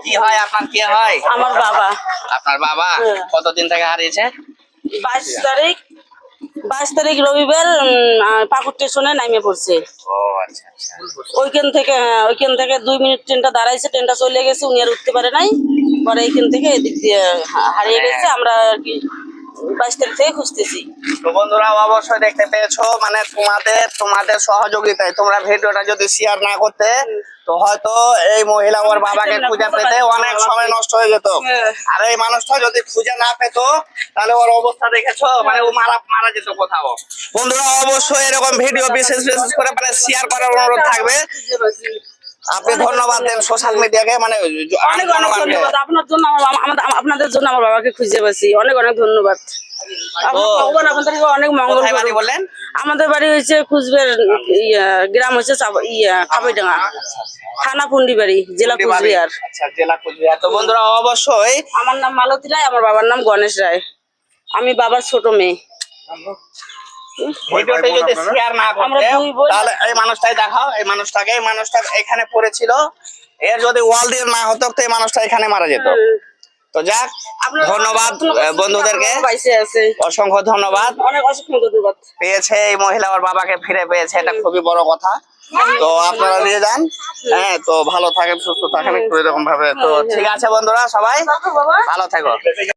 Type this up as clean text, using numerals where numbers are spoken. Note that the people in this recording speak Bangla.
কি হয় আপনার, কি হয়? আমার বাবা। আপনার বাবা কতদিন থেকে হারিয়েছে? 22 তারিখ রবিবার পাকুড় স্টেশনে নামিয়ে পড়ছে। ও আচ্ছা আচ্ছা। ওইখান থেকে 2 মিনিট ট্রেনটা দাঁড়াইছে, ট্রেনটা চলে গেছে, উনি আর উঠতে পারে নাই। পরে এইখান থেকে এদিক দিয়ে হারিয়ে গেছে। আমরা আর কি 22 তারিখ থেকে খুঁজতেছি। তো বন্ধুরা অবশ্যই দেখতে পেয়েছো, মানে তোমাদের সহযোগিতায় তোমরা ভিডিওটা যদি শেয়ার না করতে তো হয়তো এই মহিলা ওর বাবাকে খুঁজে পেতে অনেক সময় নষ্ট হয়ে যেত। আর এই মানুষটা যদি খুঁজে না পেত তাহলে ওর অবস্থা দেখেছো, মানে ও মারা যেত কোথাও। বন্ধুরা অবশ্যই এরকম ভিডিও বিশেষ করে মানে শেয়ার করার অনুরোধ থাকবে। আপনি ধন্যবাদ দেন সোশ্যাল মিডিয়াকে, মানে অনেক অনেক ধন্যবাদ আপনার জন্য। আপনাদের জন্য আমার বাবাকে খুঁজে পেয়েছি। অনেক অনেক ধন্যবাদ। ভগবান আপনাদেরকে অনেক মঙ্গল করুক। বললেন আমাদের বাড়ি হচ্ছে কুচবিহার, গ্রাম হচ্ছে কাপাইডাঙ্গা, থানা পুন্ডিবাড়ি, জেলা কুচবিহার। আচ্ছা, জেলা কুচবিহার। তো বন্ধুরা অবশ্যই, আমার নাম মালতী রায়, আমার বাবার নাম গণেশ রায়। আমি বাবার ছোট মেয়ে। ভিডিওতে যদি শেয়ার না করতে তাহলে এই মানুষটাই দেখাও, এই মানুষটা এখানে পড়েছিল, এর যদি ওয়াল দিয়ে না হতো তো এই মানুষটা এখানে মারা যেত। তো যাক, ধন্যবাদ বন্ধুদেরকে, অসংখ্য ধন্যবাদ। পেয়েছে এই মহিলা ওর বাবাকে ফিরে পেয়েছে, এটা খুবই বড় কথা। তো আপনারা নিয়ে যান। হ্যাঁ, তো ভালো থাকেন, সুস্থ থাকেন একটু এরকম ভাবে। তো ঠিক আছে বন্ধুরা, সবাই ভালো থাকো।